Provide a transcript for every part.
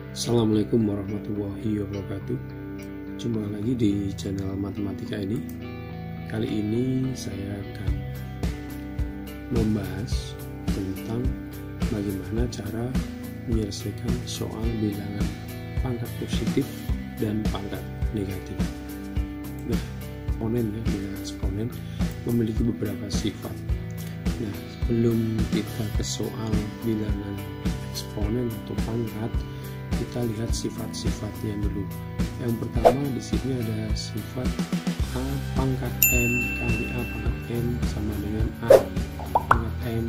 Assalamualaikum warahmatullahi wabarakatuh. Jumpa lagi di channel matematika ini. Kali ini saya akan membahas tentang bagaimana cara menyelesaikan soal bilangan pangkat positif dan pangkat negatif. Nah, eksponen ya, bilangan eksponen memiliki beberapa sifat. Nah, sebelum kita ke soal bilangan eksponen atau pangkat, kita lihat sifat-sifatnya dulu. Yang pertama di sini ada sifat A pangkat M kali A pangkat M sama dengan A pangkat M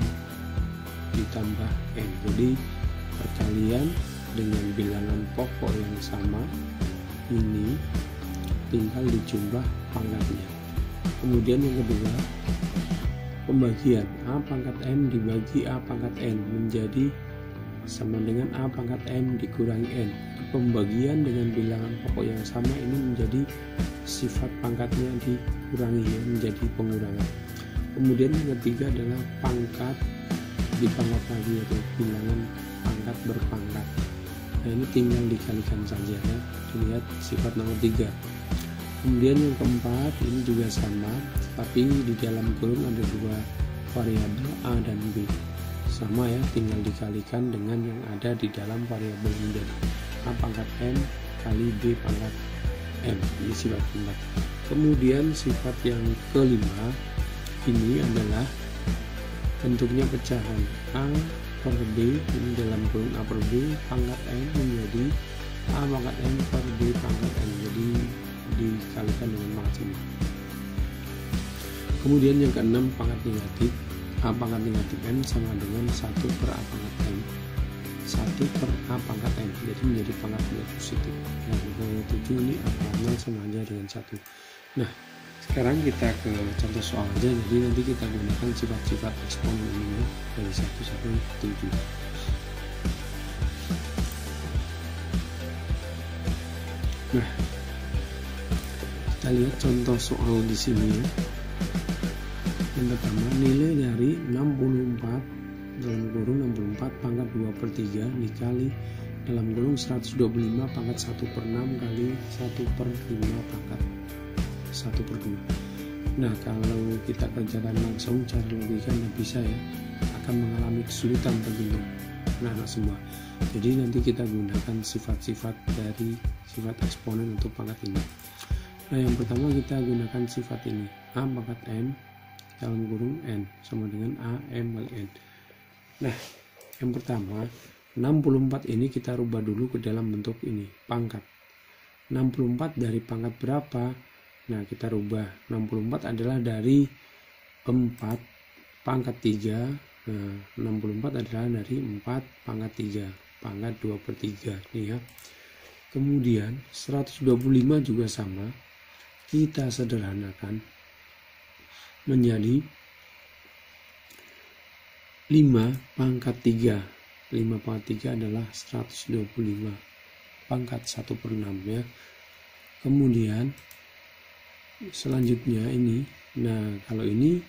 ditambah N. Jadi perkalian dengan bilangan pokok yang sama ini tinggal dijumlah pangkatnya. Kemudian yang kedua, pembagian A pangkat M dibagi A pangkat N menjadi sama dengan A pangkat M dikurangi N. Pembagian dengan bilangan pokok yang sama ini menjadi sifat pangkatnya dikurangi ya, menjadi pengurangan. Kemudian yang ketiga adalah pangkat dipangkat lagi, yaitu bilangan pangkat berpangkat. Nah, ini tinggal dikalikan saja ya. Lihat sifat nomor 3. Kemudian yang keempat ini juga sama, tapi di dalam kurung ada dua variabel A dan B. Sama ya, tinggal dikalikan dengan yang ada di dalam variabel menjadi A pangkat M kali B pangkat M. Ini sifat keempat. Kemudian sifat yang kelima ini adalah bentuknya pecahan A per B, ini dalam kurung A per B pangkat M menjadi A pangkat M per B pangkat M. Jadi dikalikan dengan pangkat ini. Kemudian yang keenam pangkat negatif. A pangkat negatif N sama dengan 1 per A pangkat M, 1 per A pangkat M, jadi menjadi pangkat positif. Nah, yang ke-7 ini A pangkat 0 sama aja dengan 1. Nah, sekarang kita ke contoh soal aja. Jadi nanti kita gunakan sifat-sifat eksponen ini dari 1 sampai 7. Nah, kita lihat contoh soal di sini ya. Yang pertama, nilai dari 64 dalam kurung 64 pangkat 2 per 3 dikali dalam kurung 125 pangkat 1 per 6 kali 1 per 5 pangkat 1 per 2. Nah, kalau kita kerjakan langsung cara logika nggak bisa ya, akan mengalami kesulitan tentunya anak-anak semua. Jadi nanti kita gunakan sifat-sifat dari sifat eksponen untuk pangkat ini. Nah, yang pertama kita gunakan sifat ini, A pangkat M dalam kurung N sama dengan A M kali N. Nah, yang pertama 64 ini kita rubah dulu ke dalam bentuk ini pangkat. 64 dari pangkat berapa? Nah, kita rubah 64 adalah dari 4 pangkat 3. Nah, 64 adalah dari 4 pangkat 3 pangkat 2 per 3 nih ya. Kemudian 125 juga sama, kita sederhanakan menjadi 5 pangkat 3. 5 pangkat 3 adalah 125 pangkat 1 per 6 ya. Kemudian selanjutnya ini, nah kalau ini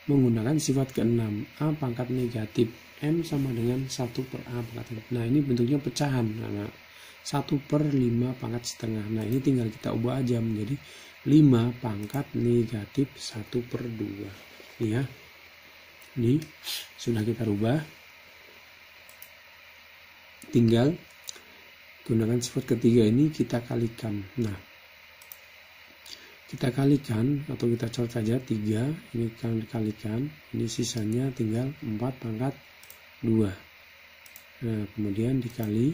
menggunakan sifat ke-6, A pangkat negatif M sama dengan 1 per A pangkat 6. Nah, ini bentuknya pecahan, nah, 1 per 5 pangkat setengah. Nah, ini tinggal kita ubah aja menjadi 5 pangkat negatif 1 per 2 ya. Ini sudah kita rubah, tinggal gunakan sifat ketiga ini kita kalikan. Nah, kita kalikan atau kita coret saja 3, ini kan dikalikan, ini sisanya tinggal 4 pangkat 2. Nah, kemudian dikali,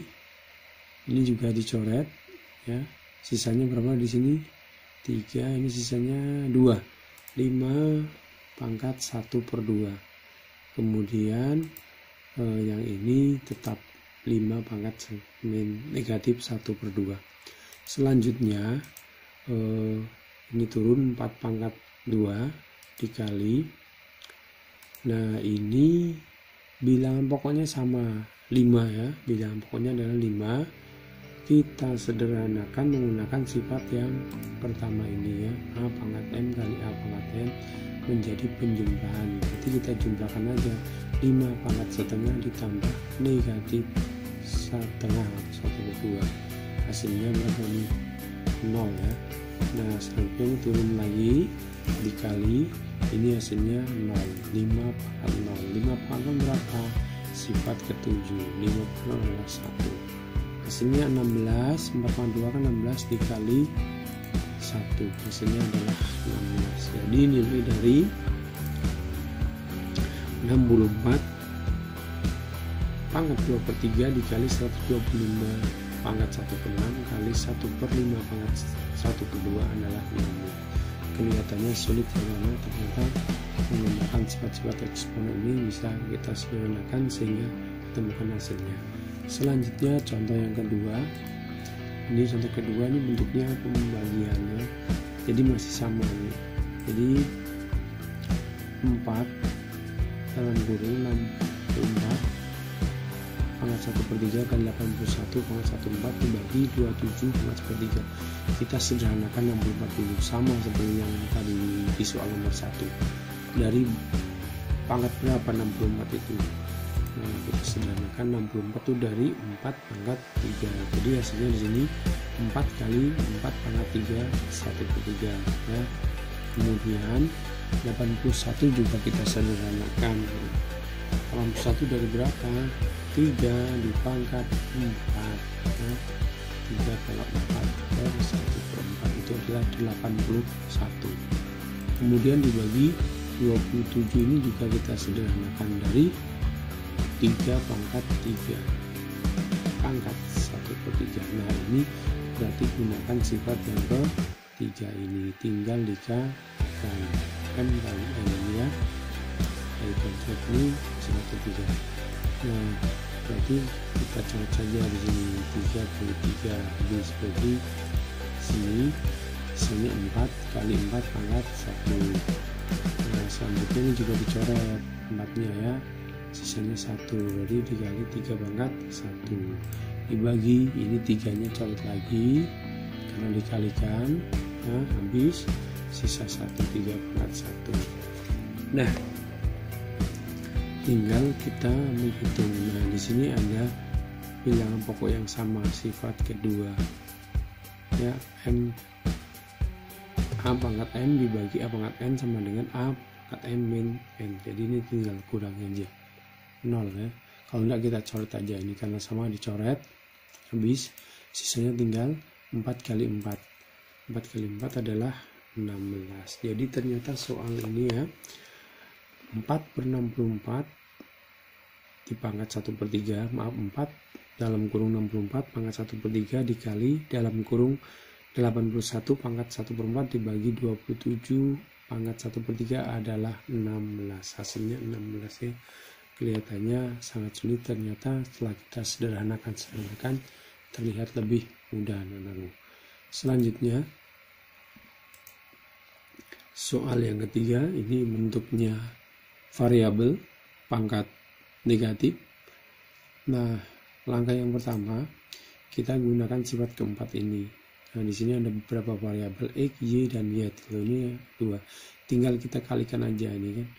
ini juga dicoret ya, sisanya berapa di sini? 3, ini sisanya 2, 5 pangkat 1 per 2. Kemudian yang ini tetap 5 pangkat negatif 1 per 2. Selanjutnya ini turun 4 pangkat 2 dikali, nah ini bilangan pokoknya sama 5 ya, bilangan pokoknya adalah 5. Kita sederhanakan menggunakan sifat yang pertama ini ya, A pangkat M kali A pangkat N menjadi penjumlahan. Jadi kita jumlahkan aja 5 pangkat setengah ditambah negatif setengah atau 1/2. Hasilnya berapa nih? 0 ya. Nah selanjutnya turun lagi dikali, ini hasilnya 0. 5 pangkat 0. 5 pangkat berapa? Sifat ke-7. 5 pangkat adalah 1. Hasilnya 16. 4 pangkat 2 kan 16 dikali 1. Hasilnya adalah 16. Jadi nilai dari 64 pangkat 2/3 dikali 125 pangkat 1/6 kali 1/5 pangkat 1/2 adalah 60. Kelihatannya sulit karena ternyata menggunakan sifat-sifat eksponen ini bisa kita sederhanakan sehingga temukan hasilnya. Selanjutnya contoh yang kedua. Ini contoh kedua, ini bentuknya pembagiannya. Jadi masih sama nih. Jadi 4 dalam kurung 64 pangkat 1/3 kali 81 pangkat 14 dibagi 27 pangkat 1/3. Kita sederhanakan 64 dulu, sama seperti yang tadi di soal nomor 1. Dari pangkat berapa 64 itu? Nah, kita sederhanakan 64 itu dari 4 pangkat 3. Jadi hasilnya di sini 4 kali 4 pangkat 3 1/3 ya. Kemudian 81 juga kita sederhanakan. 81 dari berapa? 3 dipangkat 4 ya. 3 pangkat 4 per 1/4 itu adalah 81. Kemudian dibagi 27 ini juga kita sederhanakan dari 3 pangkat 3 pangkat 1/3. Nah ini berarti gunakan sifat yang ke-3 ini, tinggal dikali M kali N ya. Dari konsep ini sifat ke-3. Nah berarti kita coret saja di sini 3 kali 3 habis, berarti sini 4 kali 4 pangkat 1. Nah selanjutnya ini juga dicoret 4 nya ya, sisanya 1, berarti dikali 3 pangkat 1 dibagi, ini 3 nya coret lagi karena dikalikan. Nah habis sisa 1, 3 pangkat 1. Nah tinggal kita menghitung. Nah di sini ada bilangan pokok yang sama, sifat kedua ya, M A pangkat M dibagi A pangkat N sama dengan A pangkat M min N. Jadi ini tinggal kurangin aja 0 ya. Kalau enggak kita coret aja, ini karena sama dicoret, habis sisanya tinggal 4 kali 4. 4 kali 4 adalah 16. Jadi ternyata soal ini ya 4/64 dipangkat 1/3, maaf 4 dalam kurung 64 pangkat 1/3 dikali dalam kurung 81 pangkat 1/4 dibagi 27 pangkat 1/3 adalah 16. Hasilnya 16 ya. Kelihatannya sangat sulit, ternyata setelah kita sederhanakan terlihat lebih mudah anak-anakku. Selanjutnya soal yang ketiga, ini bentuknya variabel pangkat negatif. Nah, langkah yang pertama kita gunakan sifat keempat ini. Nah, di sini ada beberapa variabel X, Y, dan Y. Ini 2. Tinggal kita kalikan aja ini kan.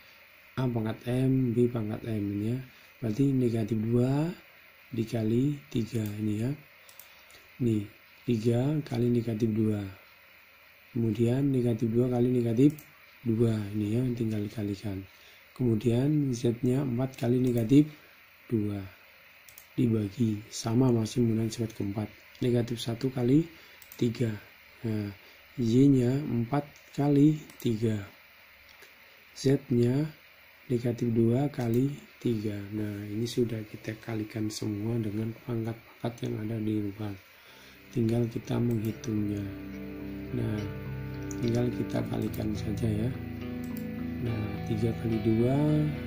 A pangkat M, B pangkat M ini ya. Berarti negatif 2 dikali 3 ini ya. Nih, 3 kali negatif 2. Kemudian negatif 2 kali negatif 2 ini ya, tinggal dikalikan. Kemudian Z-nya 4 kali negatif 2 dibagi, sama masih menggunakan sifat keempat, negatif 1 kali 3. Nah, Y-nya 4 kali 3, Z-nya negatif 2 kali 3. Nah, ini sudah kita kalikan semua dengan pangkat-pangkat yang ada di luar. Tinggal kita menghitungnya. Nah, tinggal kita kalikan saja ya. Nah, 3 kali 2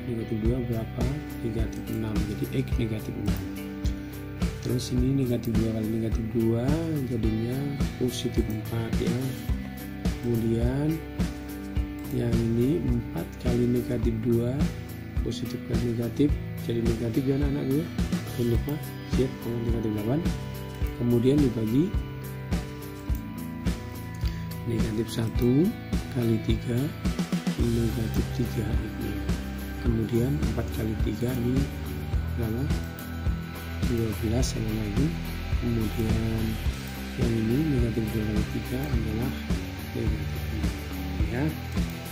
negatif 2 berapa? Negatif 6. Jadi X negatif 6. Terus ini negatif 2 kali negatif 2 jadinya positif 4 ya. Kemudian yang ini 4 kali negatif 2 positif kali negatif jadi negatif ya anak-anak gue. Jangan lupa Z negatif 8. Kemudian dibagi negatif 1 kali 3 negatif 3 ini. Kemudian 4 kali 3 ini berapa? 12 sama lagi. Kemudian yang ini negatif 2 kali 3 adalah negatif 6 ya.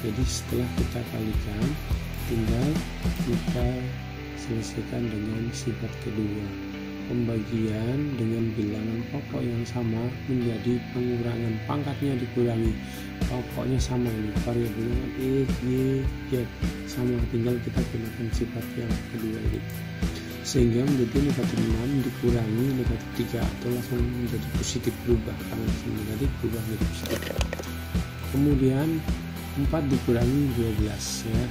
Jadi setelah kita kalikan, tinggal kita selesaikan dengan sifat kedua. Pembagian dengan bilangan pokok yang sama menjadi pengurangan, pangkatnya dikurangi, pokoknya sama, ini variabelnya X, Y, Z sama, tinggal kita gunakan sifat yang kedua ini, sehingga menjadi negatif 6 dikurangi negatif 3 atau langsung menjadi positif, berubah karena langsung negatif berubah menjadi positif. Kemudian 4 dikurangi 12 ya,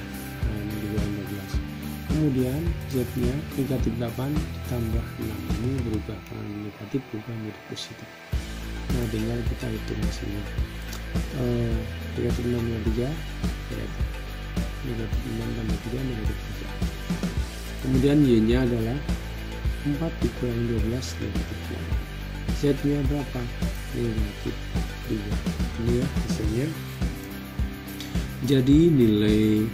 nah ini dikurangi 12. Kemudian Z-nya negatif 8 ditambah 6, ini berubah karena negatif berubah menjadi positif. Nah tinggal kita hitung hasilnya. Negatif 6 tambah 3 negatif 6 tambah 3 negatif 3. Kemudian Y-nya adalah 4 dikurangi 12 negatif 8. Z-nya berapa? Negatif 2. Ini ya hasilnya. Jadi nilai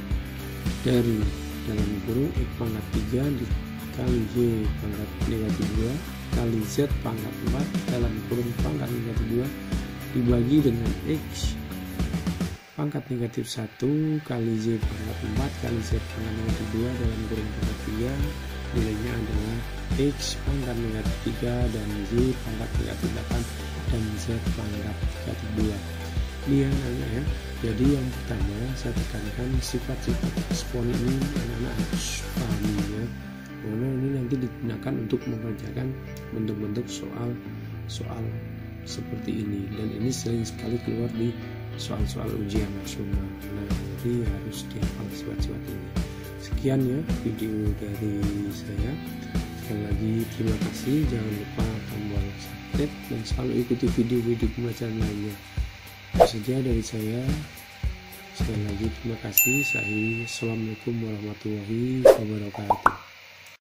dari dalam kurung X pangkat 3 dikali Y pangkat negatif 2 kali Z pangkat 4 dalam kurung pangkat negatif 2 dibagi dengan X pangkat negatif 1 kali Y pangkat 4 kali Z pangkat negatif 2 dalam kurung pangkat 3, nilainya adalah X pangkat negatif 3 dan Y pangkat negatif 8 dan Z pangkat negatif 2. Ini yang ya. Jadi yang pertama saya tekankan sifat-sifat ekspon ini anak-anak harus pahami ya, karena ini nanti digunakan untuk mengerjakan bentuk-bentuk soal seperti ini, dan ini sering sekali keluar di soal-soal ujian nasional. Nah jadi harus dihafal sifat-sifat ini. Sekian ya video dari saya. Sekali lagi terima kasih, jangan lupa tombol subscribe dan selalu ikuti video-video pembelajaran lainnya. Itu saja dari saya. Sekali lagi terima kasih. Assalamualaikum warahmatullahi wabarakatuh.